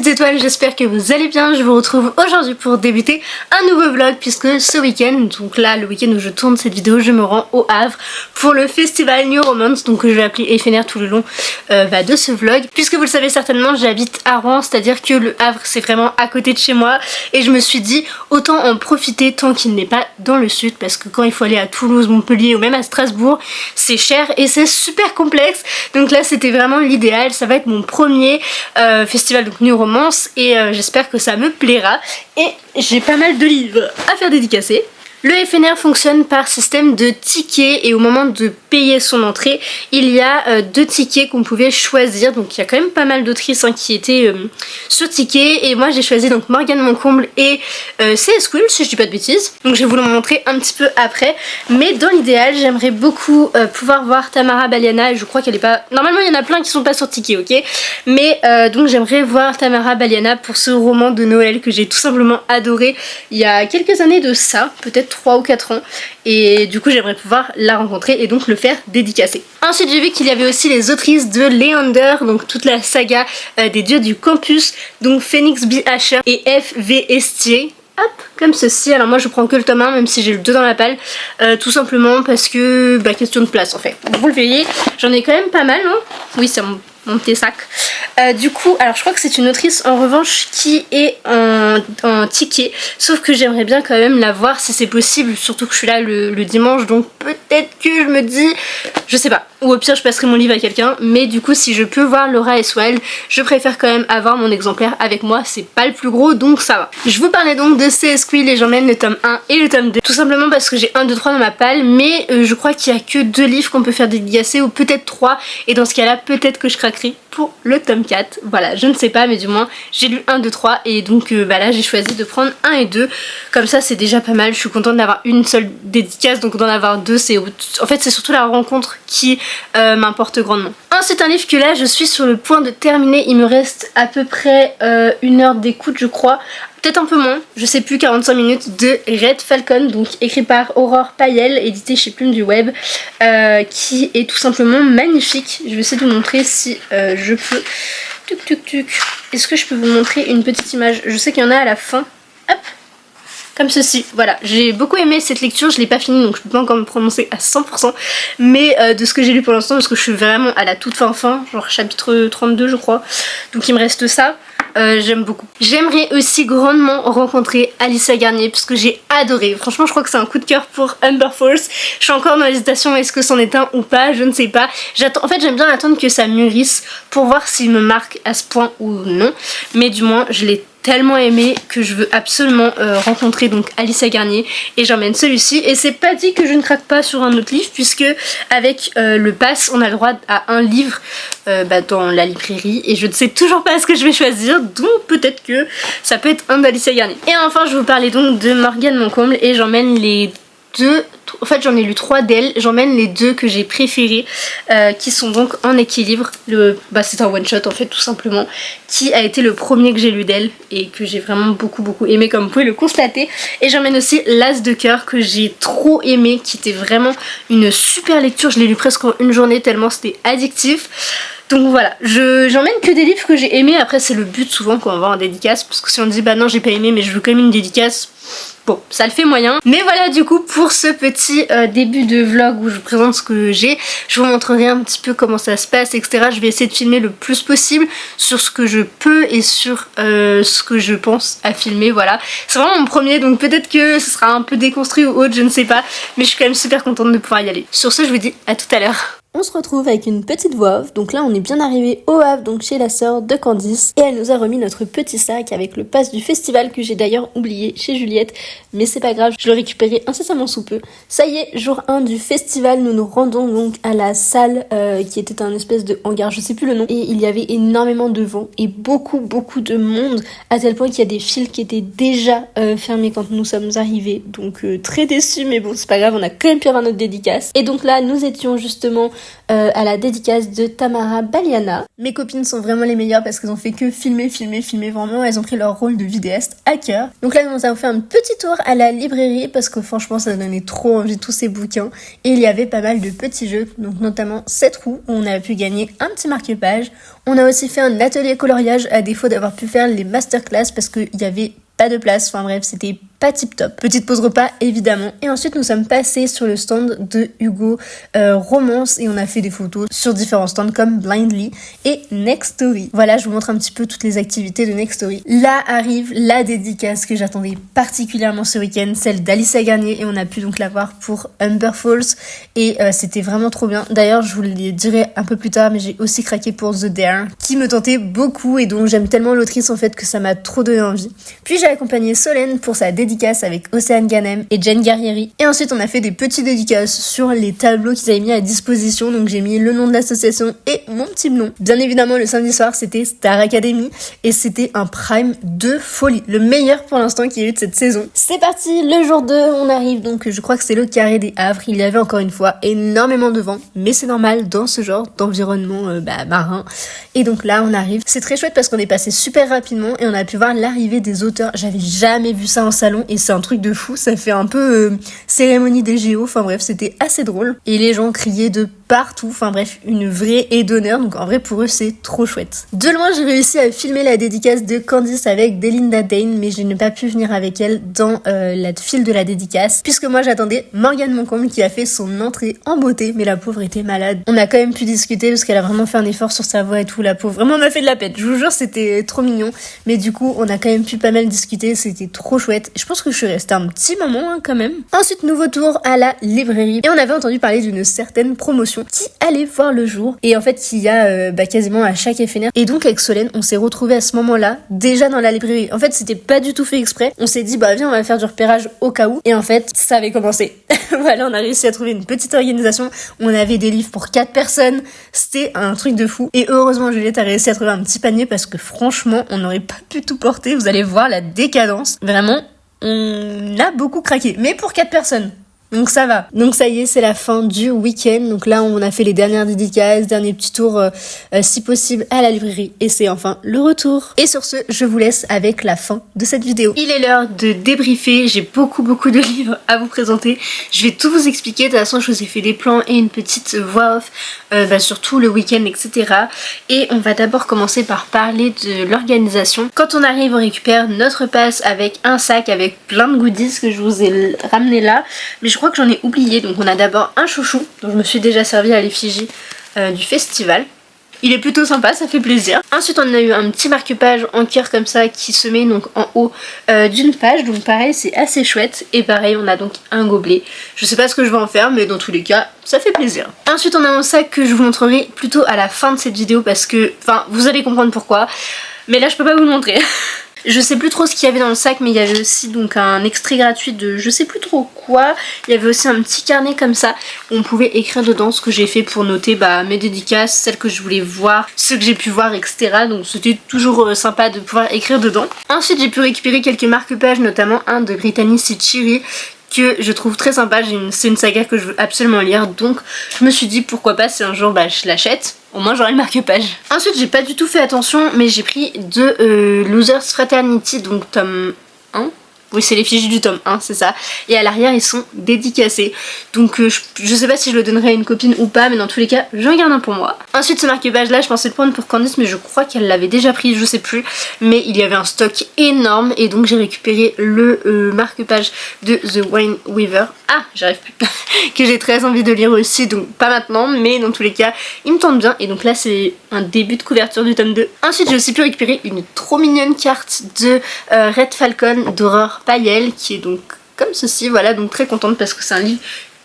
petites étoiles, j'espère que vous allez bien. Je vous retrouve aujourd'hui pour débuter un nouveau vlog puisque ce week-end, donc là le week-end où je tourne cette vidéo, je me rends au Havre pour le festival New Romance, donc que je vais appeler éphémère tout le long de ce vlog. Puisque vous le savez certainement, j'habite à Rouen, c'est-à-dire que le Havre c'est vraiment à côté de chez moi et je me suis dit autant en profiter tant qu'il n'est pas dans le sud, parce que quand il faut aller à Toulouse, Montpellier ou même à Strasbourg, c'est cher et c'est super complexe. Donc là c'était vraiment l'idéal, ça va être mon premier festival donc New Romance et j'espère que ça me plaira. Et j'ai pas mal de livres à faire dédicacer. Le FNR fonctionne par système de tickets et au moment de payer son entrée, il y a 2 tickets qu'on pouvait choisir. Donc il y a quand même pas mal d'autrices qui étaient sur ticket et moi j'ai choisi donc Morgane Moncomble et CS Cool si je dis pas de bêtises. Donc je vais vous le montrer un petit peu après. Mais dans l'idéal, j'aimerais beaucoup pouvoir voir Tamara Baliana et je crois qu'elle est pas... Normalement il y en a plein qui sont pas sur ticket, ok. Mais donc j'aimerais voir Tamara Baliana pour ce roman de Noël que j'ai tout simplement adoré il y a quelques années de ça, peut-être 3 ou 4 ans, et du coup j'aimerais pouvoir la rencontrer et donc le faire dédicacer. Ensuite j'ai vu qu'il y avait aussi les autrices de Leander, donc toute la saga des dieux du campus, donc Phoenix B. Asher et F.V. Estier. Hop, comme ceci. Alors moi je prends que le tome 1 même si j'ai le 2 dans la palle, tout simplement parce que question de place en fait. Vous le voyez, j'en ai quand même pas mal, hein. Oui, c'est mon petit sac. Du coup, alors je crois que c'est une autrice en revanche qui est en ticket, sauf que j'aimerais bien quand même la voir si c'est possible, surtout que je suis là le dimanche, donc peut-être que je me dis, je sais pas, ou au pire je passerai mon livre à quelqu'un, mais du coup si je peux voir Laura S. Wilde, je préfère quand même avoir mon exemplaire avec moi, c'est pas le plus gros donc ça va. Je vous parlais donc de CS Quill et j'emmène le tome 1 et le tome 2, tout simplement parce que j'ai 1, 2, 3 dans ma palle, mais je crois qu'il y a que 2 livres qu'on peut faire dédicacer, ou peut-être 3, et dans ce cas là peut-être que je craquerai pour le tome 4, voilà, je ne sais pas, mais du moins j'ai lu 1, 2, 3 et donc là j'ai choisi de prendre 1 et 2, comme ça c'est déjà pas mal. Je suis contente d'avoir une seule dédicace, donc d'en avoir 2, c'est en fait c'est surtout la rencontre qui m'importe grandement. Ensuite un livre que là je suis sur le point de terminer, il me reste à peu près 1 heure d'écoute je crois, peut-être un peu moins, je sais plus, 45 minutes, de Red Falcon, donc écrit par Aurore Payel, édité chez Plume du Web, qui est tout simplement magnifique. Je vais essayer de vous montrer si je peux. Tuc tuc tuc. Est-ce que je peux vous montrer une petite image? Je sais qu'il y en a à la fin. Hop, comme ceci, voilà, j'ai beaucoup aimé cette lecture, je l'ai pas finie donc je peux pas encore me prononcer à 100%, mais de ce que j'ai lu pour l'instant, parce que je suis vraiment à la toute fin, genre chapitre 32 je crois, donc il me reste ça. J'aime beaucoup. J'aimerais aussi grandement rencontrer Alicia Garnier parce que j'ai adoré. Franchement je crois que c'est un coup de cœur pour Amber Force. Je suis encore dans l'hésitation, est-ce que c'en est un ou pas, je ne sais pas. En fait j'aime bien attendre que ça mûrisse pour voir s'il me marque à ce point ou non. Mais du moins je l'ai tellement aimé que je veux absolument rencontrer donc Alicia Garnier et j'emmène celui-ci. Et c'est pas dit que je ne craque pas sur un autre livre puisque avec le pass on a le droit à un livre dans la librairie et je ne sais toujours pas ce que je vais choisir, donc peut-être que ça peut être un d'Alicia Garnier. Et enfin je vous parlais donc de Morgane Moncomble et j'emmène les 2, en fait j'en ai lu 3 d'elle, j'emmène les 2 que j'ai préférés qui sont donc en équilibre. C'est un one shot en fait tout simplement, qui a été le premier que j'ai lu d'elle et que j'ai vraiment beaucoup aimé comme vous pouvez le constater. Et j'emmène aussi L'As de cœur que j'ai trop aimé, qui était vraiment une super lecture, je l'ai lu presque en une journée tellement c'était addictif. Donc voilà, j'emmène que des livres que j'ai aimés. Après c'est le but souvent quand on va en dédicace, parce que si on dit bah non j'ai pas aimé mais je veux quand même une dédicace, bon ça le fait moyen. Mais voilà, du coup pour ce petit début de vlog où je vous présente ce que j'ai, je vous montrerai un petit peu comment ça se passe etc. Je vais essayer de filmer le plus possible sur ce que je peux et sur ce que je pense à filmer, voilà. C'est vraiment mon premier donc peut-être que ce sera un peu déconstruit ou autre, je ne sais pas, mais je suis quand même super contente de pouvoir y aller. Sur ce je vous dis à tout à l'heure. On se retrouve avec une petite voix off, donc là on est bien arrivé au Havre, donc chez la sœur de Candice, et elle nous a remis notre petit sac avec le pass du festival que j'ai d'ailleurs oublié chez Juliette, mais c'est pas grave, je le récupérerai incessamment sous peu. Ça y est, jour 1 du festival, nous nous rendons donc à la salle qui était un espèce de hangar, je sais plus le nom, et il y avait énormément de vent et beaucoup de monde, à tel point qu'il y a des fils qui étaient déjà fermés quand nous sommes arrivés, donc très déçus, mais bon c'est pas grave, on a quand même pu avoir notre dédicace. Et donc là nous étions justement à la dédicace de Tamara Baliana. Mes copines sont vraiment les meilleures parce qu'elles ont fait que filmer, vraiment, elles ont pris leur rôle de vidéaste à cœur. Donc là, nous avons fait un petit tour à la librairie parce que franchement, ça donnait trop envie de tous ces bouquins. Et il y avait pas mal de petits jeux, donc notamment 7 roues où on a pu gagner un petit marque-page. On a aussi fait un atelier coloriage à défaut d'avoir pu faire les masterclass parce qu'il y avait pas de place, enfin bref, c'était pas tip top. Petite pause repas évidemment. Et ensuite nous sommes passés sur le stand de Hugo Romance et on a fait des photos sur différents stands comme Blindly et Next Story. Voilà, je vous montre un petit peu toutes les activités de Next Story. Là arrive la dédicace que j'attendais particulièrement ce week-end, celle d'Alicia Garnier, et on a pu donc la voir pour Humber Falls et c'était vraiment trop bien. D'ailleurs je vous le dirai un peu plus tard, mais j'ai aussi craqué pour The Dare qui me tentait beaucoup et dont j'aime tellement l'autrice en fait que ça m'a trop donné envie. Puis j'ai accompagné Solène pour sa dédicace avec Océane Ganem et Jen Guerrieri. Et ensuite on a fait des petites dédicaces sur les tableaux qu'ils avaient mis à disposition, donc j'ai mis le nom de l'association et mon petit nom. Bien évidemment le samedi soir c'était Star Academy et c'était un prime de folie, le meilleur pour l'instant qu'il y a eu de cette saison. C'est parti, le jour 2, on arrive donc, je crois que c'est le carré des Havres. Il y avait encore une fois énormément de vent, mais c'est normal dans ce genre d'environnement marin. Et donc là on arrive, c'est très chouette parce qu'on est passé super rapidement et on a pu voir l'arrivée des auteurs. J'avais jamais vu ça en salon et c'est un truc de fou, ça fait un peu cérémonie des JO, enfin bref, c'était assez drôle. Et les gens criaient de partout, enfin bref, une vraie aide d'honneur, donc en vrai pour eux c'est trop chouette. De loin j'ai réussi à filmer la dédicace de Candice avec Delinda Dane, mais je n'ai pas pu venir avec elle dans la file de la dédicace, puisque moi j'attendais Morgane Moncomble qui a fait son entrée en beauté, mais la pauvre était malade. On a quand même pu discuter parce qu'elle a vraiment fait un effort sur sa voix et tout, la pauvre. Vraiment on m'a fait de la peine, je vous jure c'était trop mignon, mais du coup on a quand même pu pas mal discuter, c'était trop chouette. Je pense que je suis restée un petit moment quand même. Ensuite nouveau tour à la librairie et on avait entendu parler d'une certaine promotion qui allait voir le jour et en fait il y a quasiment à chaque éphémère, et donc avec Solène on s'est retrouvés à ce moment-là déjà dans la librairie. En fait c'était pas du tout fait exprès, on s'est dit viens on va faire du repérage au cas où, et en fait ça avait commencé. Voilà, on a réussi à trouver une petite organisation, on avait des livres pour 4 personnes, c'était un truc de fou, et heureusement Juliette a réussi à trouver un petit panier parce que franchement on n'aurait pas pu tout porter, vous allez voir la décadence, vraiment on a beaucoup craqué, mais pour 4 personnes. Donc ça va. Donc ça y est, c'est la fin du week-end. Donc là, on a fait les dernières dédicaces, dernier petit tour si possible à la librairie. Et c'est enfin le retour. Et sur ce, je vous laisse avec la fin de cette vidéo. Il est l'heure de débriefer. J'ai beaucoup de livres à vous présenter. Je vais tout vous expliquer. De toute façon, je vous ai fait des plans et une petite voix off sur tout le week-end, etc. Et on va d'abord commencer par parler de l'organisation. Quand on arrive, on récupère notre passe avec un sac avec plein de goodies que je vous ai ramené là. Mais je crois que j'en ai oublié, donc on a d'abord un chouchou dont je me suis déjà servi à l'effigie du festival. Il est plutôt sympa, ça fait plaisir. Ensuite on a eu un petit marque-page en cœur comme ça qui se met donc en haut d'une page, donc pareil c'est assez chouette. Et pareil on a donc un gobelet, je sais pas ce que je vais en faire mais dans tous les cas ça fait plaisir. Ensuite on a un sac que je vous montrerai plutôt à la fin de cette vidéo parce que, enfin vous allez comprendre pourquoi, mais là je peux pas vous le montrer. Je sais plus trop ce qu'il y avait dans le sac, mais il y avait aussi donc un extrait gratuit de je sais plus trop quoi. Il y avait aussi un petit carnet comme ça où on pouvait écrire dedans ce que j'ai fait pour noter mes dédicaces, celles que je voulais voir, ceux que j'ai pu voir, etc. Donc c'était toujours sympa de pouvoir écrire dedans. Ensuite j'ai pu récupérer quelques marque-pages, notamment un de Brittany Sitchiri que je trouve très sympa. C'est une saga que je veux absolument lire, donc je me suis dit pourquoi pas si un jour je l'achète, au moins j'aurai le marque-page. Ensuite j'ai pas du tout fait attention mais j'ai pris de Losers Fraternity, donc tome 1. Oui c'est l'effigie du tome 1, c'est ça. Et à l'arrière ils sont dédicacés. Donc je sais pas si je le donnerai à une copine ou pas, mais dans tous les cas j'en garde un pour moi. Ensuite ce marque-page là je pensais le prendre pour Candice, mais je crois qu'elle l'avait déjà pris, je sais plus. Mais il y avait un stock énorme et donc j'ai récupéré le marque-page de The Wine Weaver. Ah j'arrive plus. Que j'ai très envie de lire aussi, donc pas maintenant, mais dans tous les cas il me tente bien. Et donc là c'est un début de couverture du tome 2. Ensuite j'ai aussi pu récupérer une trop mignonne carte de Red Falcon d'Aurore Payel qui est donc comme ceci. Voilà, donc très contente parce que c'est un livre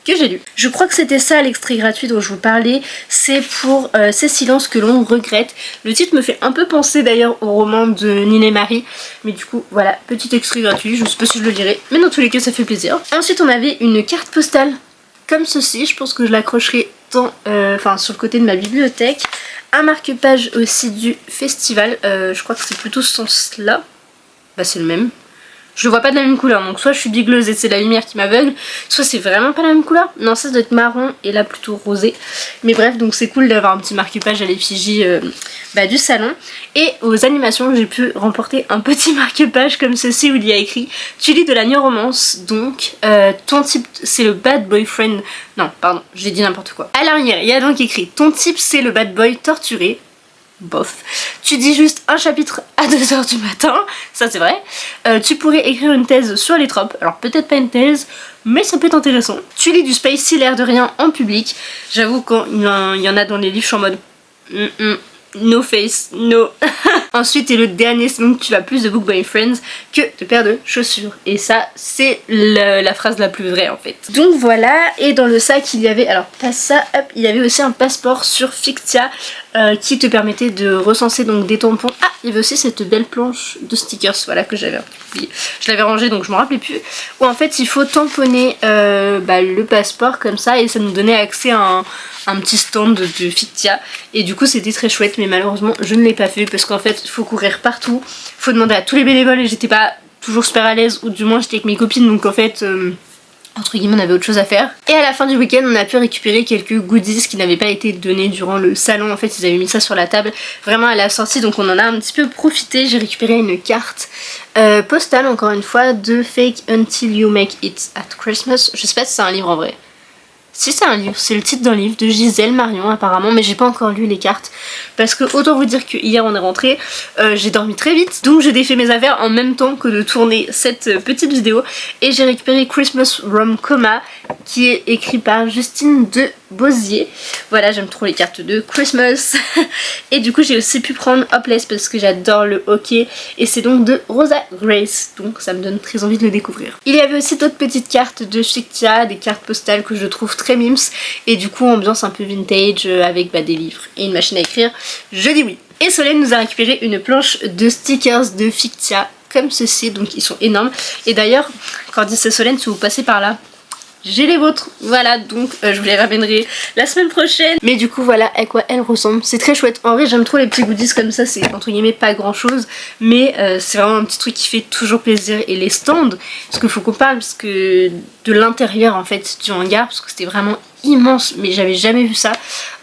que j'ai lu. Je crois que c'était ça l'extrait gratuit dont je vous parlais, c'est pour Ces silences que l'on regrette. Le titre me fait un peu penser d'ailleurs au roman de Nina Marie, mais du coup voilà, petit extrait gratuit, je sais pas si je le lirai, mais dans tous les cas ça fait plaisir. Ensuite on avait une carte postale comme ceci, je pense que je l'accrocherai sur le côté de ma bibliothèque. Un marque-page aussi du festival, je crois que c'est plutôt ce sens là, c'est le même. je vois pas de la même couleur, donc soit je suis bigleuse et c'est la lumière qui m'aveugle, soit c'est vraiment pas la même couleur. Non, ça doit être marron et là plutôt rosé. Mais bref, donc c'est cool d'avoir un petit marque-page à l'effigie du salon. Et aux animations, j'ai pu remporter un petit marque-page comme ceci où il y a écrit « Tu lis de la new romance, donc ton type c'est le bad boyfriend... » Non, pardon, j'ai dit n'importe quoi. À l'arrière, il y a donc écrit « Ton type c'est le bad boy torturé. » Bof. Tu dis juste un chapitre à 2h du matin, ça c'est vrai. Tu pourrais écrire une thèse sur les tropes, alors peut-être pas une thèse, mais ça peut être intéressant. Tu lis du space si l'air de rien en public. J'avoue quand il y en a dans les livres, je suis en mode no face, no. Ensuite, et le dernier, c'est donc tu as plus de book boyfriends que de paires de chaussures. Et ça, c'est la phrase la plus vraie en fait. Donc voilà, et dans le sac, il y avait, alors pas ça, hop, il y avait aussi un passeport sur Fictia qui te permettait de recenser donc des tampons. Ah, il y avait aussi cette belle planche de stickers, voilà, que j'avais oublié. Je l'avais rangée donc je me rappelais plus. Où en fait, il faut tamponner le passeport comme ça et ça nous donnait accès à un petit stand de Fictia. Et du coup, c'était très chouette, mais malheureusement, je ne l'ai pas fait parce qu'en fait, il faut courir partout, faut demander à tous les bénévoles et j'étais pas toujours super à l'aise, ou du moins j'étais avec mes copines, donc en fait entre guillemets on avait autre chose à faire. Et à la fin du week-end on a pu récupérer quelques goodies qui n'avaient pas été donnés durant le salon. En fait ils avaient mis ça sur la table vraiment à la sortie, donc on en a un petit peu profité. J'ai récupéré une carte postale encore une fois de Fake Until You Make It at Christmas. Je sais pas si c'est un livre en vrai. Si c'est un livre, c'est le titre d'un livre de Gisèle Marion apparemment, mais j'ai pas encore lu les cartes parce que autant vous dire que hier on est rentré, j'ai dormi très vite, donc j'ai défait mes affaires en même temps que de tourner cette petite vidéo et j'ai récupéré Christmas Rom Coma qui est écrit par Justine de Bozier. Voilà, j'aime trop les cartes de Christmas. Et du coup j'ai aussi pu prendre Hopeless parce que j'adore le hockey et c'est donc de Rosa Grace, donc ça me donne très envie de le découvrir. Il y avait aussi d'autres petites cartes de Fictia, des cartes postales que je trouve très mimes et du coup ambiance un peu vintage avec des livres et une machine à écrire, je dis oui. Et Solène nous a récupéré une planche de stickers de Fictia comme ceci, donc ils sont énormes. Et d'ailleurs quand dit c'est Solène, si vous passez par là, j'ai les vôtres, voilà, donc je vous les ramènerai la semaine prochaine. Mais du coup voilà à quoi elles ressemblent, c'est très chouette. En vrai j'aime trop les petits goodies comme ça, c'est entre guillemets pas grand chose, mais c'est vraiment un petit truc qui fait toujours plaisir. Et les stands, parce qu'il faut qu'on parle, parce que de l'intérieur en fait du hangar, parce que c'était vraiment immense, mais j'avais jamais vu ça.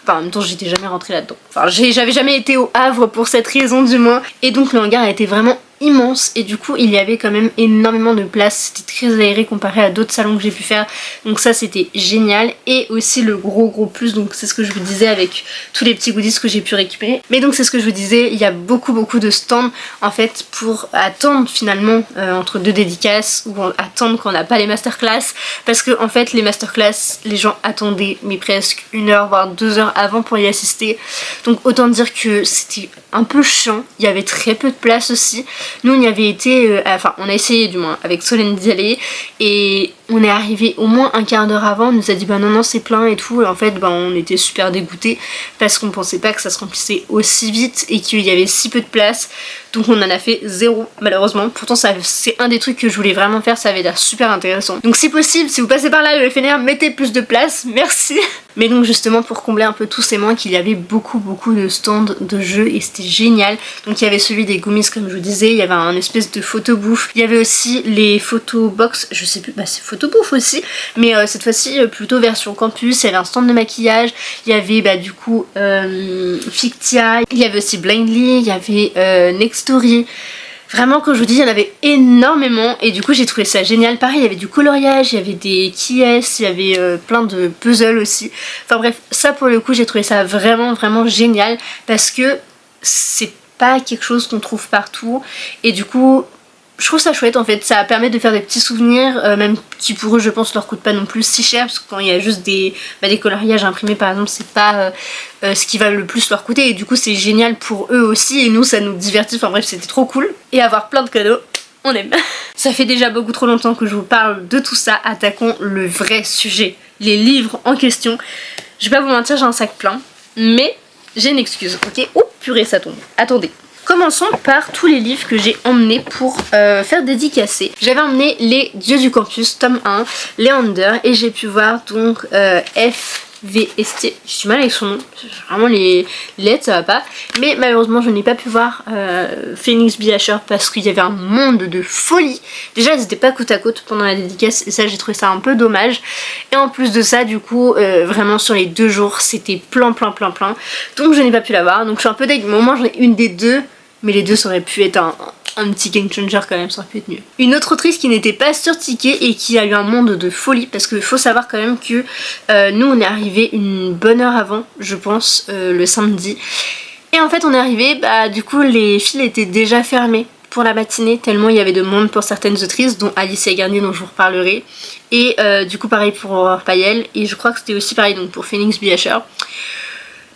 Enfin, en même temps j'étais jamais rentrée là-dedans, enfin j'avais jamais été au Havre pour cette raison du moins. Et donc le hangar a été vraiment immense et du coup il y avait quand même énormément de place, c'était très aéré comparé à d'autres salons que j'ai pu faire, donc ça c'était génial. Et aussi le gros plus, donc c'est ce que je vous disais avec tous les petits goodies que j'ai pu récupérer, mais donc c'est ce que je vous disais, il y a beaucoup de stands en fait pour attendre finalement entre deux dédicaces ou attendre qu'on n'a pas les masterclass, parce que en fait les masterclass les gens attendaient mais presque 1 heure voire 2 heures avant pour y assister, donc autant dire que c'était un peu chiant, il y avait très peu de place aussi. Nous on y avait été, enfin on a essayé du moins avec Solène d'y aller et on est arrivé au moins un quart d'heure avant, on nous a dit bah non c'est plein et tout, et en fait on était super dégoûtés parce qu'on pensait pas que ça se remplissait aussi vite et qu'il y avait si peu de place, donc on en a fait 0 malheureusement. Pourtant c'est un des trucs que je voulais vraiment faire, ça avait l'air super intéressant, donc si possible si vous passez par là le FNR, mettez plus de place, merci. Mais donc justement pour combler un peu tous ces manques, il y avait beaucoup de stands de jeux et c'était génial. Donc il y avait celui des gummies comme je vous disais, il y avait un espèce de photo bouffe, il y avait aussi les photo box, je sais plus, c'est photo bouffe aussi, mais cette fois-ci plutôt version campus. Il y avait un stand de maquillage, il y avait du coup Fictia, il y avait aussi Blindly, il y avait Nextory. Vraiment quand je vous dis il y en avait énormément et du coup j'ai trouvé ça génial. Pareil il y avait du coloriage, il y avait des qui-est, il y avait plein de puzzles aussi. Enfin bref, ça pour le coup j'ai trouvé ça vraiment génial parce que c'est pas quelque chose qu'on trouve partout et du coup je trouve ça chouette en fait, ça permet de faire des petits souvenirs, même qui pour eux je pense leur coûtent pas non plus si cher, parce que quand il y a juste des coloriages imprimés par exemple c'est pas ce qui va le plus leur coûter, et du coup c'est génial pour eux aussi et nous ça nous divertit, enfin bref c'était trop cool. Et avoir plein de cadeaux, on aime. Ça fait déjà beaucoup trop longtemps que je vous parle de tout ça, attaquons le vrai sujet, les livres en question. Je vais pas vous mentir, j'ai un sac plein, mais j'ai une excuse, ok. Oh purée ça tombe, attendez. Commençons par tous les livres que j'ai emmenés pour faire dédicacer. J'avais emmené Les Dieux du Campus, tome 1, Léander, et j'ai pu voir donc F VST, j'ai du mal avec son nom, vraiment les lettres ça va pas, mais malheureusement je n'ai pas pu voir Phoenix BHR parce qu'il y avait un monde de folie. Déjà elles n'étaient pas côte à côte pendant la dédicace et ça j'ai trouvé ça un peu dommage, et en plus de ça du coup vraiment sur les 2 jours c'était plein, donc je n'ai pas pu la voir, donc je suis un peu deg, mais au moins j'en ai une des deux, mais les deux ça aurait pu être un petit game changer quand même, ça aurait pu être mieux. Une autre autrice qui n'était pas sur ticket et qui a eu un monde de folie, parce qu'il faut savoir quand même que nous on est arrivé une bonne heure avant, je pense, le samedi. Et en fait on est arrivé, bah du coup les fils étaient déjà fermés pour la matinée, tellement il y avait de monde pour certaines autrices, dont Alicia Garnier dont je vous reparlerai. Et du coup pareil pour Aurore Payel, et je crois que c'était aussi pareil donc pour Phoenix BHR.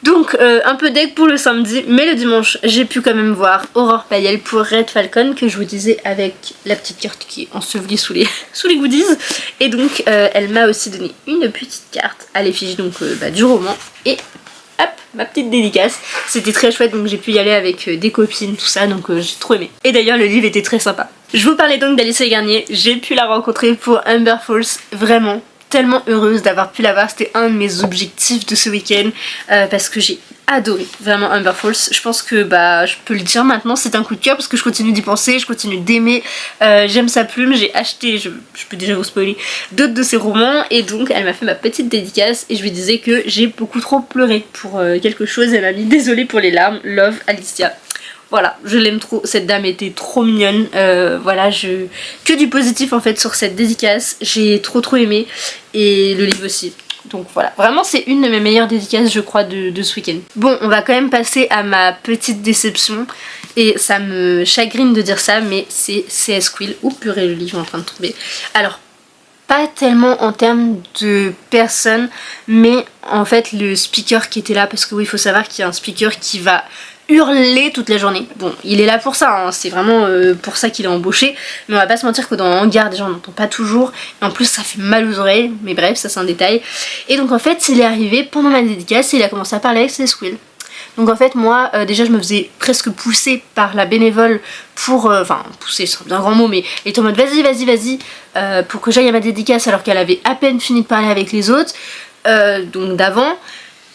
Donc un peu deg pour le samedi, mais le dimanche j'ai pu quand même voir Aurore Payel pour Red Falcon, que je vous disais avec la petite carte qui est ensevelie sous les goodies. Et donc elle m'a aussi donné une petite carte à l'effigie donc du roman, et hop, ma petite dédicace. C'était très chouette, donc j'ai pu y aller avec des copines, tout ça, donc j'ai trop aimé. Et d'ailleurs le livre était très sympa. Je vous parlais donc d'Alicia Garnier, j'ai pu la rencontrer pour Amber Falls, vraiment tellement heureuse d'avoir pu la voir, c'était un de mes objectifs de ce week-end parce que j'ai adoré vraiment Amber Falls. Je pense que je peux le dire maintenant, c'est un coup de cœur parce que je continue d'y penser, je continue d'aimer, j'aime sa plume, j'ai acheté, je peux déjà vous spoiler, d'autres de ses romans, et donc elle m'a fait ma petite dédicace et je lui disais que j'ai beaucoup trop pleuré pour quelque chose, elle m'a mis désolée pour les larmes, love Alicia. Voilà, je l'aime trop, cette dame était trop mignonne, voilà, que du positif en fait sur cette dédicace, j'ai trop aimé, et le livre aussi. Donc voilà, vraiment c'est une de mes meilleures dédicaces je crois de ce week-end. Bon, on va quand même passer à ma petite déception, et ça me chagrine de dire ça, mais c'est CS Quill. Oh purée, le livre est en train de tomber. Alors, pas tellement en termes de personnes, mais en fait le speaker qui était là, parce que oui, il faut savoir qu'il y a un speaker qui va hurler toute la journée. Bon, il est là pour ça, hein, c'est vraiment pour ça qu'il est embauché, mais on va pas se mentir que dans un hangar déjà on n'entend pas toujours, et en plus ça fait mal aux oreilles, mais bref, ça c'est un détail. Et donc en fait il est arrivé pendant ma dédicace et il a commencé à parler avec ses Quill. Donc en fait moi déjà je me faisais presque pousser par la bénévole pour, enfin pousser c'est un grand mot, mais elle était en mode vas-y pour que j'aille à ma dédicace, alors qu'elle avait à peine fini de parler avec les autres, donc d'avant.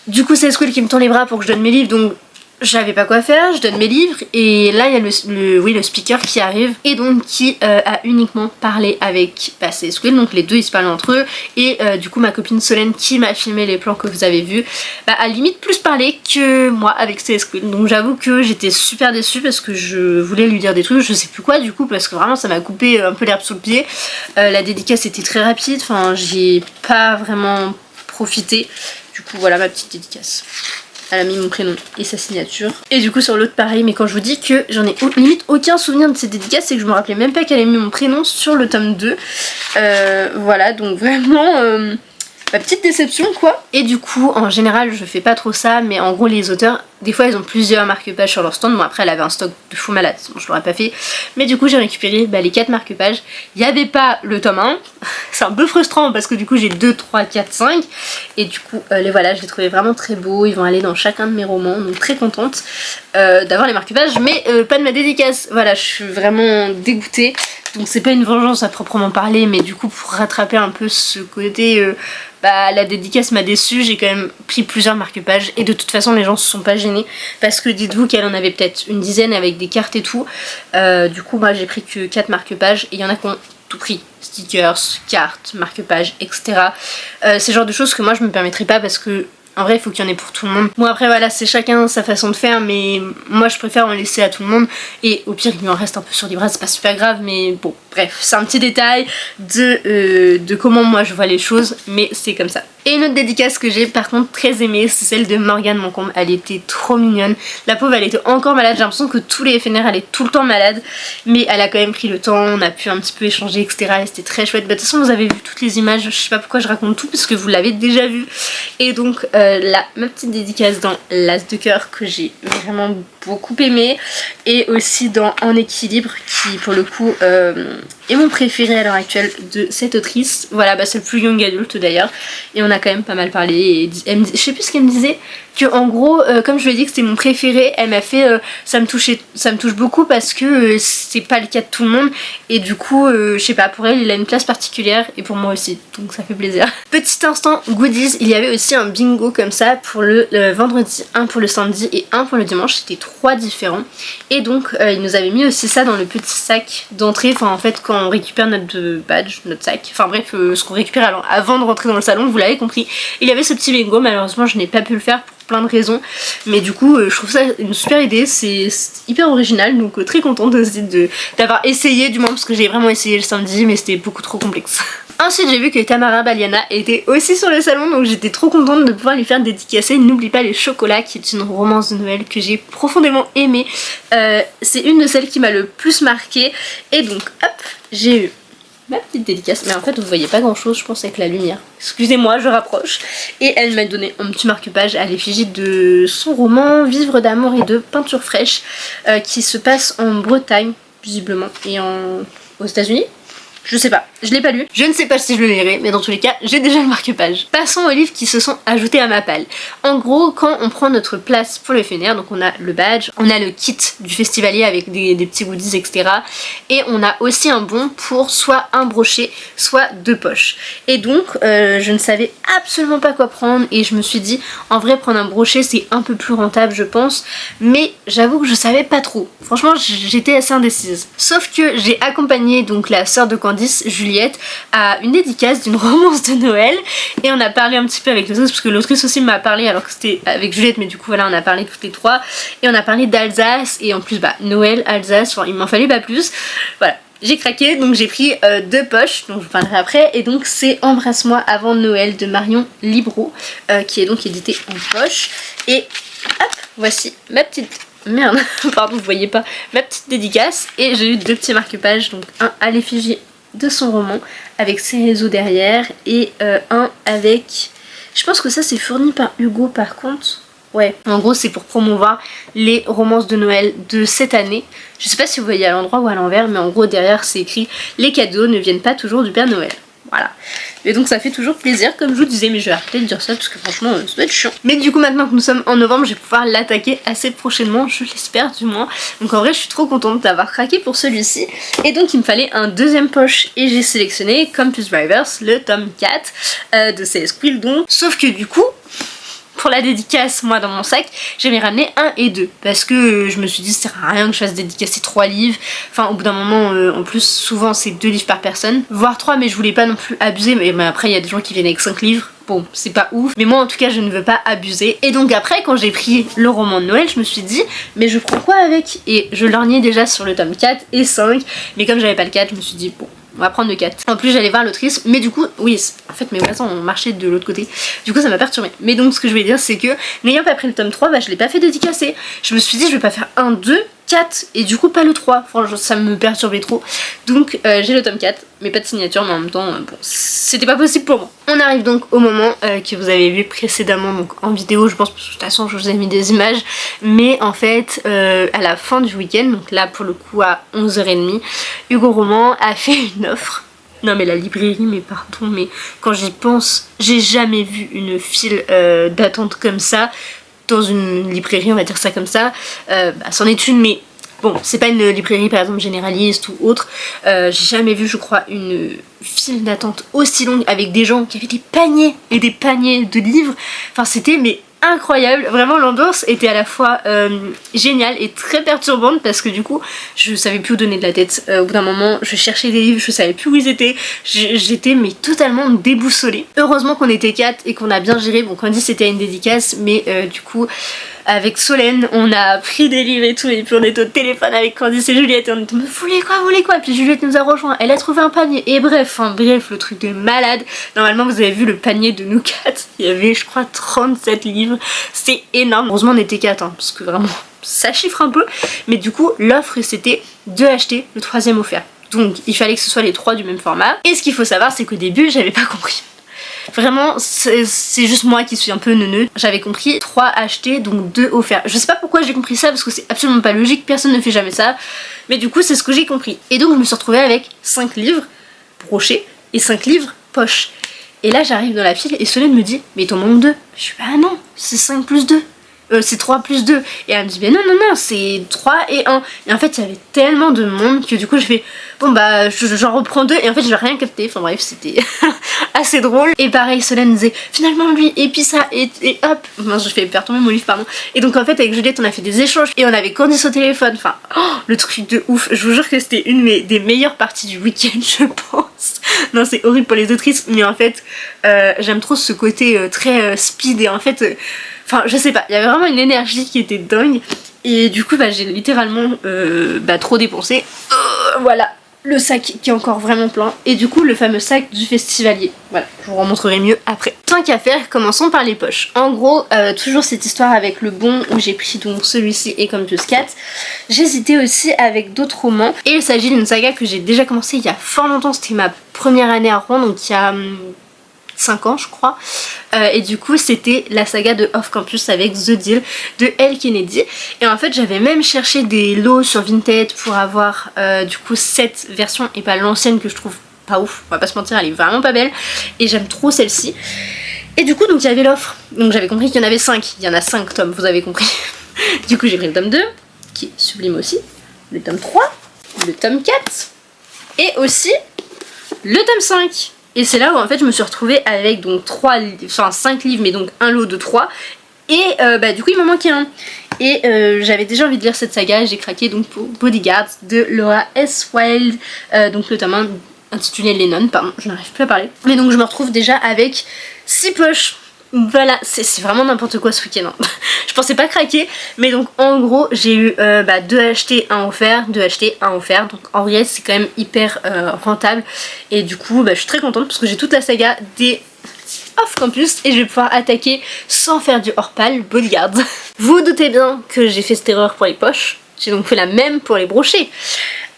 Du coup c'est Squill qui me tend les bras pour que je donne mes livres, donc j'avais pas quoi faire, je donne mes livres, et là il y a le speaker qui arrive, et donc qui a uniquement parlé avec c'est Squill, donc les deux ils se parlent entre eux, et du coup ma copine Solène qui m'a filmé les plans que vous avez vus, a limite plus parlé que moi avec Squill, donc j'avoue que j'étais super déçue parce que je voulais lui dire des trucs, je sais plus quoi du coup, parce que vraiment ça m'a coupé un peu l'herbe sous le pied. La dédicace était très rapide, enfin j'ai pas vraiment profité, du coup voilà ma petite dédicace. Elle a mis mon prénom et sa signature. Et du coup sur l'autre pareil, mais quand je vous dis que j'en ai limite aucun souvenir de cette dédicace, c'est que je me rappelais même pas qu'elle ait mis mon prénom sur le tome 2. Voilà, donc vraiment ma petite déception quoi. Et du coup en général je fais pas trop ça, mais en gros les auteurs des fois ils ont plusieurs marque-pages sur leur stand. Bon après elle avait un stock de fou malade, bon, je l'aurais pas fait, mais du coup j'ai récupéré les 4 marque-pages. Il n'y avait pas le tome 1, c'est un peu frustrant parce que du coup j'ai 2, 3, 4, 5, et du coup les voilà, je les trouvais vraiment très beaux, ils vont aller dans chacun de mes romans, donc très contente d'avoir les marque-pages, mais pas de ma dédicace. Voilà, je suis vraiment dégoûtée, donc c'est pas une vengeance à proprement parler, mais du coup pour rattraper un peu ce côté la dédicace m'a déçue, j'ai quand même pris plusieurs marque-pages, et de toute façon les gens se sont pas gênés parce que dites-vous qu'elle en avait peut-être une dizaine avec des cartes et tout. Du coup moi j'ai pris que 4 marque-pages, et il y en a qui ont tout pris, stickers, cartes, marque-pages, etc. C'est le genre de choses que moi je me permettrais pas, parce que en vrai il faut qu'il y en ait pour tout le monde. Bon après voilà, c'est chacun sa façon de faire, mais moi je préfère en laisser à tout le monde, et au pire il lui en reste un peu sur les bras, c'est pas super grave, mais bon bref, c'est un petit détail de comment moi je vois les choses, mais c'est comme ça. Et une autre dédicace que j'ai par contre très aimée, c'est celle de Morgane Moncombe. Elle était trop mignonne, la pauvre elle était encore malade, j'ai l'impression que tous les FNR elle est tout le temps malade, mais elle a quand même pris le temps, on a pu un petit peu échanger etc, et c'était très chouette. De toute façon vous avez vu toutes les images, je sais pas pourquoi je raconte tout parce que vous l'avez déjà vu. Et donc là ma petite dédicace dans l'As de cœur que j'ai vraiment beaucoup aimé, et aussi dans En équilibre qui pour le coup est mon préféré à l'heure actuelle de cette autrice. Voilà, c'est le plus young adulte d'ailleurs, et on a quand même pas mal parlé, et je sais plus ce qu'elle me disait, que en gros comme je lui ai dit que c'était mon préféré, elle m'a fait ça me touche beaucoup parce que c'est pas le cas de tout le monde et du coup je sais pas, pour elle il a une place particulière et pour moi aussi, donc ça fait plaisir. Petit instant goodies, il y avait aussi un bingo comme ça pour le vendredi, un pour le samedi et un pour le dimanche, c'était 3 différents et donc il nous avait mis aussi ça dans le petit sac d'entrée, enfin en fait quand on récupère notre badge, notre sac, enfin bref ce qu'on récupère avant de rentrer dans le salon, vous l'avez compris, il y avait ce petit bingo. Malheureusement je n'ai pas pu le faire pour plein de raisons, mais du coup je trouve ça une super idée, c'est hyper original, donc très contente d'avoir essayé, du moins parce que j'ai vraiment essayé le samedi mais c'était beaucoup trop complexe. Ensuite j'ai vu que Tamara Baliana était aussi sur le salon, donc j'étais trop contente de pouvoir lui faire dédicacer N'oublie pas les chocolats, qui est une romance de Noël que j'ai profondément aimée. C'est une de celles qui m'a le plus marquée et donc hop, j'ai eu ma petite dédicace, mais en fait vous voyez pas grand chose je pense avec la lumière, excusez-moi je rapproche, et elle m'a donné un petit marque-page à l'effigie de son roman Vivre d'amour et de peinture fraîche qui se passe en Bretagne visiblement et aux États-Unis. Je sais pas, je l'ai pas lu, je ne sais pas si je le lirai, mais dans tous les cas j'ai déjà le marque-page. Passons aux livres qui se sont ajoutés à ma palle. En gros, quand on prend notre place pour le éphémère, donc on a le badge, on a le kit du festivalier avec des petits goodies etc, et on a aussi un bon pour soit un brochet soit 2 poches. Et donc je ne savais absolument pas quoi prendre et je me suis dit en vrai prendre un brochet c'est un peu plus rentable je pense, mais j'avoue que je savais pas trop, franchement j'étais assez indécise. Sauf que j'ai accompagné donc la sœur de Candice, Juliette, à une dédicace d'une romance de Noël et on a parlé un petit peu avec les autres parce que l'autrice aussi m'a parlé alors que c'était avec Juliette, mais du coup voilà on a parlé toutes les trois et on a parlé d'Alsace et en plus bah Noël, Alsace, enfin il m'en fallait pas plus, voilà. J'ai craqué, donc j'ai pris 2 poches, donc je vous parlerai après, et donc c'est Embrasse-moi avant Noël de Marion Libro, qui est donc édité en poche, et hop, voici ma petite, merde, pardon vous voyez pas, ma petite dédicace, et j'ai eu 2 petits marque-pages, donc un à l'effigie de son roman, avec ses réseaux derrière, et un avec, je pense que ça c'est fourni par Hugo par contre. Ouais, en gros c'est pour promouvoir les romances de Noël de cette année. Je sais pas si vous voyez à l'endroit ou à l'envers, mais en gros derrière c'est écrit « Les cadeaux ne viennent pas toujours du Père Noël ». Voilà. Et donc ça fait toujours plaisir comme je vous disais, mais je vais arrêter de dire ça parce que franchement ça doit être chiant. Mais du coup maintenant que nous sommes en novembre, je vais pouvoir l'attaquer assez prochainement, je l'espère du moins. Donc en vrai je suis trop contente d'avoir craqué pour celui-ci. Et donc il me fallait un deuxième poche et j'ai sélectionné Campus Drivers, le tome 4 de C.S. Quill donc. Sauf que du coup, pour la dédicace, moi dans mon sac, j'avais ramené 1 et 2 parce que je me suis dit ça sert à rien que je fasse dédicacer 3 livres. Enfin au bout d'un moment, en plus souvent c'est 2 livres par personne, voire 3, mais je voulais pas non plus abuser, mais après il y a des gens qui viennent avec 5 livres. Bon, c'est pas ouf, mais moi en tout cas je ne veux pas abuser. Et donc après quand j'ai pris le roman de Noël, je me suis dit mais je prends quoi avec? Et je lorgnais déjà sur le tome 4 et 5, mais comme j'avais pas le 4, je me suis dit bon, on va prendre le 4. En plus j'allais voir l'autrice, mais du coup, oui, en fait mes voisins ont marché de l'autre côté, du coup ça m'a perturbée. Mais donc ce que je voulais dire c'est que, n'ayant pas pris le tome 3, bah je l'ai pas fait dédicacer. Je me suis dit je vais pas faire 1, 2, 4 et du coup pas le 3, franchement ça me perturbait trop. Donc j'ai le tome 4, mais pas de signature, mais en même temps, bon, c'était pas possible pour moi. On arrive donc au moment que vous avez vu précédemment donc en vidéo, je pense, parce que de toute façon je vous ai mis des images, mais en fait à la fin du week-end, donc là pour le coup à 11h30, Hugo Roman a fait une offre. Non mais la librairie, mais pardon, mais quand j'y pense, j'ai jamais vu une file d'attente comme ça dans une librairie, on va dire ça comme ça. C'en est une, mais bon, c'est pas une librairie par exemple généraliste ou autre. J'ai jamais vu, je crois, une file d'attente aussi longue avec des gens qui avaient des paniers et des paniers de livres. Enfin c'était mais incroyable, vraiment l'ambiance était à la fois géniale et très perturbante parce que du coup je savais plus où donner de la tête. Au bout d'un moment je cherchais des livres, je savais plus où ils étaient, j'étais mais totalement déboussolée. Heureusement qu'on était 4 et qu'on a bien géré. Bon, Candice c'était une dédicace, mais du coup avec Solène on a pris des livres et tout, et puis on était au téléphone avec Candice et Juliette et on était vous voulez quoi, et puis Juliette nous a rejoint, elle a trouvé un panier et bref, le truc de malade. Normalement vous avez vu le panier de nous 4, il y avait je crois 37 livres, c'est énorme. Heureusement on était 4 parce que vraiment ça chiffre un peu, mais du coup l'offre c'était 2 achetés, le 3e offert, donc il fallait que ce soit les 3 du même format. Et ce qu'il faut savoir c'est qu'au début j'avais pas compris. Vraiment c'est juste moi qui suis un peu neuneux. J'avais compris 3 achetés donc 2 offerts. Je sais pas pourquoi j'ai compris ça parce que c'est absolument pas logique, personne ne fait jamais ça. Mais du coup c'est ce que j'ai compris. Et donc je me suis retrouvée avec 5 livres brochés et 5 livres poche. Et là j'arrive dans la file et Solène me dit mais il t'en manque 2. Je suis bah non, c'est 5 plus 2. C'est 3 plus 2. Et elle me dit, mais non, non, non, c'est 3 et 1. Et en fait, il y avait tellement de monde que du coup, je fais, bon bah, j'en reprends 2. Et en fait, je n'ai rien capté. Enfin bref, c'était assez drôle. Et pareil, Solène disait, finalement, lui, et puis ça, et hop. Enfin, je fais perdre tomber mon livre, pardon. Et donc, en fait, avec Juliette, on a fait des échanges. Et on avait Candice au téléphone. Enfin, le truc de ouf. Je vous jure que c'était une des meilleures parties du week-end, je pense. Non, c'est horrible pour les autrices. Mais en fait, j'aime trop ce côté très speed. Et en fait... Enfin, je sais pas, il y avait vraiment une énergie qui était dingue. Et du coup, bah, j'ai littéralement trop dépensé. Voilà, le sac qui est encore vraiment plein. Et du coup, le fameux sac du festivalier. Voilà, je vous remontrerai mieux après. Tant qu'à faire, commençons par les poches. En gros, toujours cette histoire avec le bon où j'ai pris donc celui-ci et Campus 4. J'hésitais aussi avec d'autres romans. Et il s'agit d'une saga que j'ai déjà commencé il y a fort longtemps. C'était ma première année à Rouen, donc il y a... 5 ans je crois, et du coup c'était la saga de Off Campus avec The Deal de Elle Kennedy. Et en fait j'avais même cherché des lots sur Vinted pour avoir du coup cette version et pas l'ancienne que je trouve pas ouf, on va pas se mentir, elle est vraiment pas belle et j'aime trop celle-ci. Et du coup donc il y avait l'offre, donc j'avais compris qu'il y en avait 5, il y en a 5 tomes, vous avez compris. Du coup j'ai pris le tome 2 qui est sublime aussi, le tome 3, le tome 4 et aussi le tome 5. Et c'est là où en fait je me suis retrouvée avec donc 5 livres mais donc un lot de 3. Et du coup il m'en manquait un. Et j'avais déjà envie de lire cette saga, j'ai craqué donc pour Bodyguard de Laura S. Wilde, donc le tome 1 intitulé Lennon, pardon, je n'arrive plus à parler. Mais donc je me retrouve déjà avec 6 poches. Voilà, c'est vraiment n'importe quoi ce week-end. Hein. Je pensais pas craquer, mais donc en gros j'ai eu 2 achetés, 1 offert, 2 achetés, 1 offert. Donc en vrai c'est quand même hyper rentable. Et du coup je suis très contente parce que j'ai toute la saga des Off Campus et je vais pouvoir attaquer sans faire du hors-pal Bodyguard. Vous vous doutez bien que j'ai fait cette erreur pour les poches, j'ai donc fait la même pour les brochets.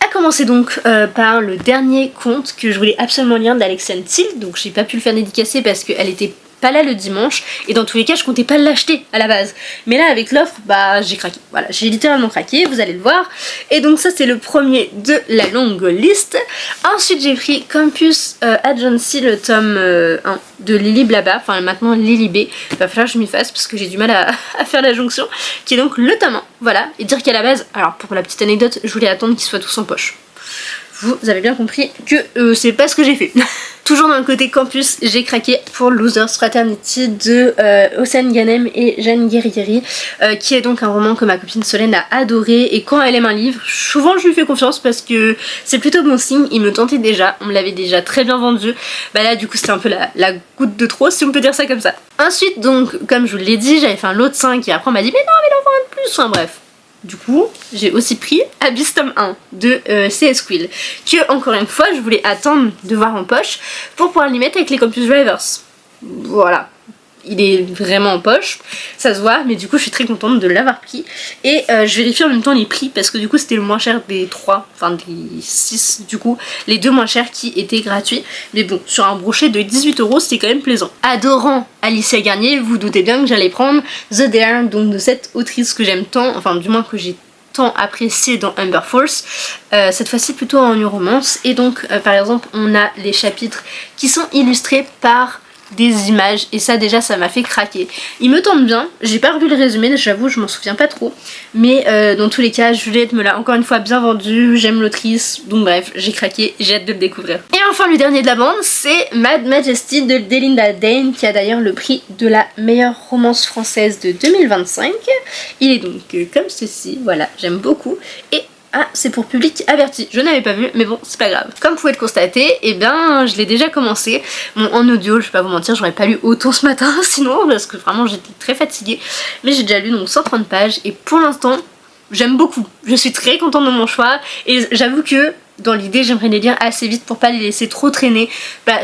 A commencer donc par le dernier conte que je voulais absolument lire d'Alexiane Thiel. Donc j'ai pas pu le faire dédicacer parce qu'elle était pas là le dimanche et dans tous les cas je comptais pas l'acheter à la base, mais là avec l'offre j'ai craqué, voilà, j'ai littéralement craqué, vous allez le voir. Et donc ça c'est le premier de la longue liste. Ensuite j'ai pris Campus Agency, le tome 1 de Lily Blaba, enfin maintenant Lily B, il va falloir que je m'y fasse parce que j'ai du mal à faire la jonction, qui est donc le tome 1, voilà. Et dire qu'à la base, alors pour la petite anecdote, je voulais attendre qu'ils soient tous en poche. Vous avez bien compris que c'est pas ce que j'ai fait. Toujours dans le côté campus, j'ai craqué pour Losers Fraternity de Océane Ganem et Jeanne Guerrieri, qui est donc un roman que ma copine Solène a adoré. Et quand elle aime un livre, souvent je lui fais confiance parce que c'est plutôt bon signe. Il me tentait déjà, on me l'avait déjà très bien vendu. Là du coup c'était un peu la goutte de trop, si on peut dire ça comme ça. Ensuite donc, comme je vous l'ai dit, j'avais fait un lot de 5 et après on m'a dit mais non mais il en faut un de plus, enfin bref. Du coup, j'ai aussi pris Abyss tome 1 de C.S. Quill, que encore une fois, je voulais attendre de voir en poche pour pouvoir l'y mettre avec les Campus Drivers. Voilà, il est vraiment en poche, ça se voit, mais du coup je suis très contente de l'avoir pris. Et je vérifie en même temps les prix parce que du coup c'était le moins cher des 3, enfin des 6 du coup, les 2 moins chers qui étaient gratuits. Mais bon, sur un brochet de 18 €, c'est quand même plaisant. Adorant Alicia Garnier, vous doutez bien que j'allais prendre The Dare, donc de cette autrice que j'aime tant, enfin du moins que j'ai tant apprécié dans Amber Force, cette fois-ci plutôt en new romance. Et donc par exemple on a les chapitres qui sont illustrés par des images et ça déjà ça m'a fait craquer. Il me tente bien, j'ai pas revu le résumé, j'avoue je m'en souviens pas trop, mais dans tous les cas Juliette me l'a encore une fois bien vendu, j'aime l'autrice, donc bref j'ai craqué, j'ai hâte de le découvrir. Et enfin le dernier de la bande c'est Mad Majesty de Delinda Dane, qui a d'ailleurs le prix de la meilleure romance française de 2025. Il est donc comme ceci, voilà, j'aime beaucoup. Et c'est pour public averti. Je n'avais pas vu, mais bon, c'est pas grave. Comme vous pouvez le constater, je l'ai déjà commencé. Bon, en audio, je vais pas vous mentir, j'aurais pas lu autant ce matin, sinon, parce que vraiment, j'étais très fatiguée. Mais j'ai déjà lu donc 130 pages, et pour l'instant, j'aime beaucoup. Je suis très contente de mon choix, et j'avoue que dans l'idée j'aimerais les lire assez vite pour pas les laisser trop traîner.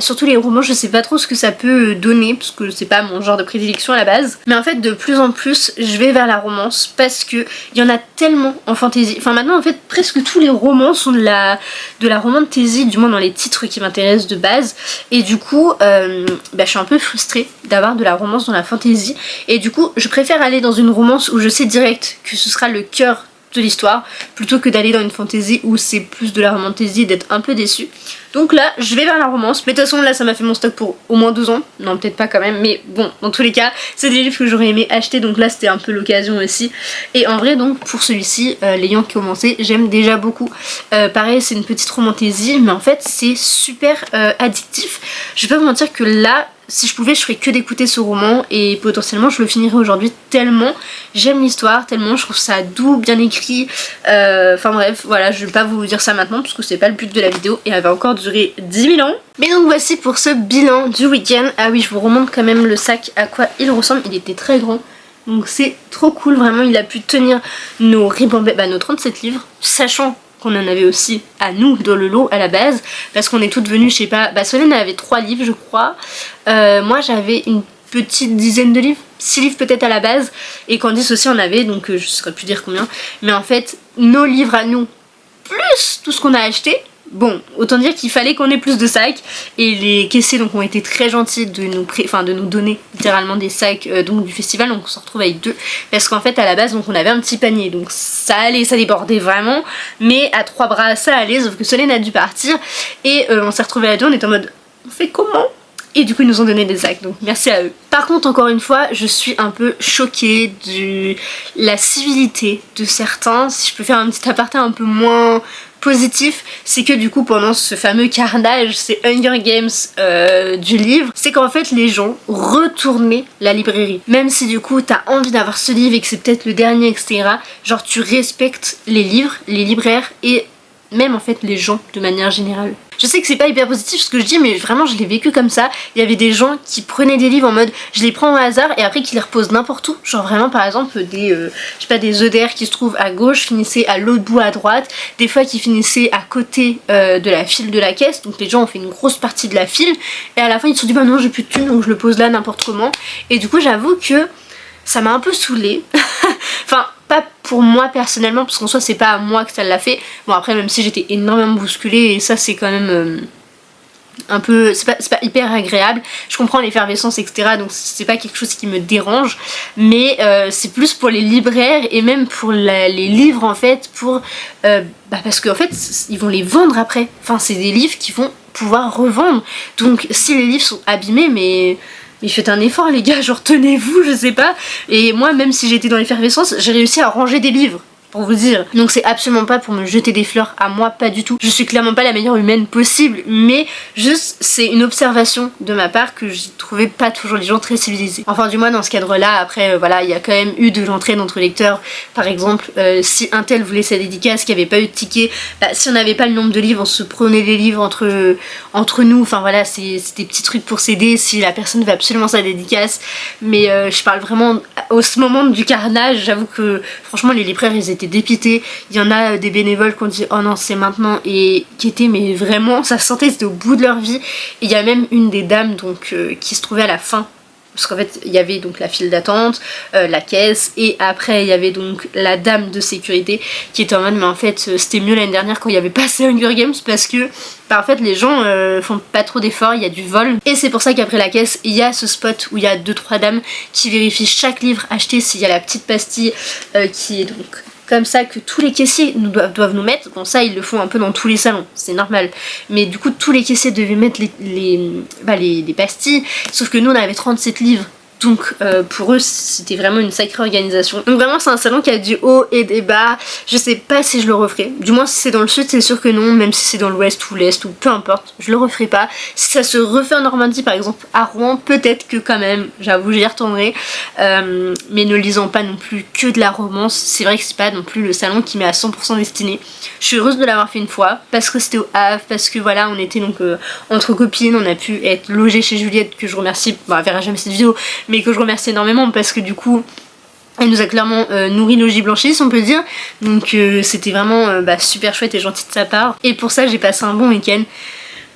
Surtout les romans, je sais pas trop ce que ça peut donner parce que c'est pas mon genre de prédilection à la base, mais en fait de plus en plus je vais vers la romance parce que il y en a tellement en fantasy. Enfin maintenant en fait presque tous les romans sont de la romantasy, du moins dans les titres qui m'intéressent de base, et du coup je suis un peu frustrée d'avoir de la romance dans la fantasy, et du coup je préfère aller dans une romance où je sais direct que ce sera le cœur de l'histoire plutôt que d'aller dans une fantasy où c'est plus de la romantasy et d'être un peu déçu. Donc là je vais vers la romance, mais de toute façon là ça m'a fait mon stock pour au moins 2 ans, non peut-être pas quand même, mais bon dans tous les cas c'est des livres que j'aurais aimé acheter, donc là c'était un peu l'occasion aussi. Et en vrai donc pour celui-ci, l'ayant commencé, j'aime déjà beaucoup. Pareil c'est une petite romantasy, mais en fait c'est super addictif. Je vais pas vous mentir que là si je pouvais je ferais que d'écouter ce roman et potentiellement je le finirais aujourd'hui tellement j'aime l'histoire, tellement je trouve ça doux, bien écrit, enfin bref voilà, je vais pas vous dire ça maintenant parce que c'est pas le but de la vidéo et elle va encore durer 10 000 ans. Mais donc voici pour ce bilan du week-end. Ah oui je vous remonte quand même le sac à quoi il ressemble, il était très grand. Donc c'est trop cool, vraiment il a pu tenir nos ribambelles, nos 37 livres, sachant qu'on en avait aussi à nous dans le lot à la base, parce qu'on est toutes venues, je sais pas, Solène avait 3 livres je crois, moi j'avais une petite dizaine de livres, 6 livres peut-être à la base, et Candice aussi en avait, donc je saurais plus dire combien, mais en fait nos livres à nous, plus tout ce qu'on a acheté, bon, autant dire qu'il fallait qu'on ait plus de sacs, et les caissiers donc ont été très gentils de nous donner littéralement des sacs donc du festival, donc on se retrouve avec 2, parce qu'en fait à la base donc on avait un petit panier, donc ça allait, ça débordait vraiment, mais à 3 bras ça allait, sauf que Solène a dû partir, et on s'est retrouvés à 2, on était en mode on fait comment ? Et du coup ils nous ont donné des sacs, donc merci à eux. Par contre encore une fois je suis un peu choquée de la civilité de certains. Si je peux faire un petit aparté un peu moins positif, c'est que du coup pendant ce fameux carnage, c'est Hunger Games du livre, c'est qu'en fait les gens retournaient la librairie. Même si du coup t'as envie d'avoir ce livre et que c'est peut-être le dernier etc, genre tu respectes les livres, les libraires et même en fait les gens de manière générale. Je sais que c'est pas hyper positif ce que je dis, mais vraiment je l'ai vécu comme ça. Il y avait des gens qui prenaient des livres en mode je les prends au hasard et après qui les reposent n'importe où. Genre vraiment par exemple des je sais pas, des œillères qui se trouvent à gauche finissaient à l'autre bout à droite, des fois qui finissaient à côté de la file de la caisse, donc les gens ont fait une grosse partie de la file et à la fin ils se sont dit bah non j'ai plus de thunes donc je le pose là n'importe comment. Et du coup j'avoue que ça m'a un peu saoulée. Enfin pas pour moi personnellement parce qu'en soi c'est pas à moi que ça l'a fait. Bon après même si j'étais énormément bousculée et ça c'est quand même un peu, c'est pas hyper agréable. Je comprends l'effervescence etc, donc c'est pas quelque chose qui me dérange, mais c'est plus pour les libraires et même pour les livres en fait, pour parce qu'en fait ils vont les vendre après. Enfin c'est des livres qu'ils vont pouvoir revendre, donc si les livres sont abîmés mais faites un effort les gars, genre tenez-vous, je sais pas. Et moi même si j'étais dans l'effervescence, j'ai réussi à ranger des livres, pour vous dire. Donc c'est absolument pas pour me jeter des fleurs à moi, pas du tout. Je suis clairement pas la meilleure humaine possible, mais juste c'est une observation de ma part que j'ai trouvé pas toujours les gens très civilisés. Enfin du moins dans ce cadre là, après voilà, il y a quand même eu de l'entraide entre lecteurs. Par exemple, si un tel voulait sa dédicace, qu'il n'y avait pas eu de ticket, si on n'avait pas le nombre de livres, on se prenait des livres entre nous, enfin voilà, c'est des petits trucs pour s'aider si la personne veut absolument sa dédicace. Mais je parle vraiment au ce moment du carnage, j'avoue que franchement les libraires ils étaient dépités. Il y en a des bénévoles qui ont dit oh non c'est maintenant, et qui étaient mais vraiment ça se sentait, c'était au bout de leur vie. Et il y a même une des dames donc qui se trouvait à la fin, parce qu'en fait il y avait donc la file d'attente, la caisse, et après il y avait donc la dame de sécurité qui était en mode mais en fait c'était mieux l'année dernière quand il y avait pas ces Hunger Games parce que en fait les gens font pas trop d'efforts, il y a du vol, et c'est pour ça qu'après la caisse il y a ce spot où il y a 2-3 dames qui vérifient chaque livre acheté s'il y a la petite pastille qui est donc comme ça que tous les caissiers doivent nous mettre. Bon ça ils le font un peu dans tous les salons, c'est normal, mais du coup tous les caissiers devaient mettre les pastilles, sauf que nous on avait 37 livres. Donc pour eux c'était vraiment une sacrée organisation. Donc vraiment c'est un salon qui a du haut et des bas. Je sais pas si je le referai. Du moins si c'est dans le sud c'est sûr que non. Même si c'est dans l'ouest ou l'est ou peu importe, je le referai pas. Si ça se refait en Normandie par exemple à Rouen, peut-être que quand même, j'avoue j'y retournerai. Mais ne lisant pas non plus que de la romance. C'est vrai que c'est pas non plus le salon qui m'est à 100% destiné. Je suis heureuse de l'avoir fait une fois parce que c'était au Havre, parce que voilà on était donc entre copines, on a pu être logées chez Juliette que je remercie. Bon elle verra jamais cette vidéo, mais que je remercie énormément parce que du coup elle nous a clairement nourri, logis, blanchi si on peut dire. Donc c'était vraiment super chouette et gentil de sa part, et pour ça j'ai passé un bon week-end.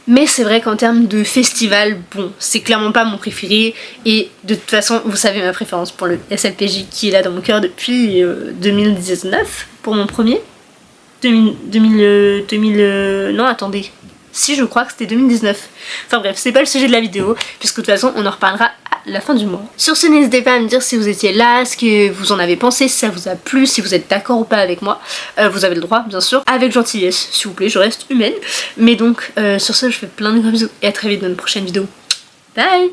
Mais c'est vrai qu'en termes de festival, bon, c'est clairement pas mon préféré, et de toute façon vous savez ma préférence pour le SLPJ qui est là dans mon cœur depuis 2019 pour mon premier. Non attendez, si je crois que c'était 2019. Enfin bref, c'est pas le sujet de la vidéo, puisque de toute façon on en reparlera à la fin du mois. Sur ce, n'hésitez pas à me dire si vous étiez là, ce que vous en avez pensé, si ça vous a plu, si vous êtes d'accord ou pas avec moi. Vous avez le droit bien sûr, avec gentillesse s'il vous plaît, je reste humaine. Mais donc sur ce, je fais plein de gros bisous et à très vite dans une prochaine vidéo. Bye.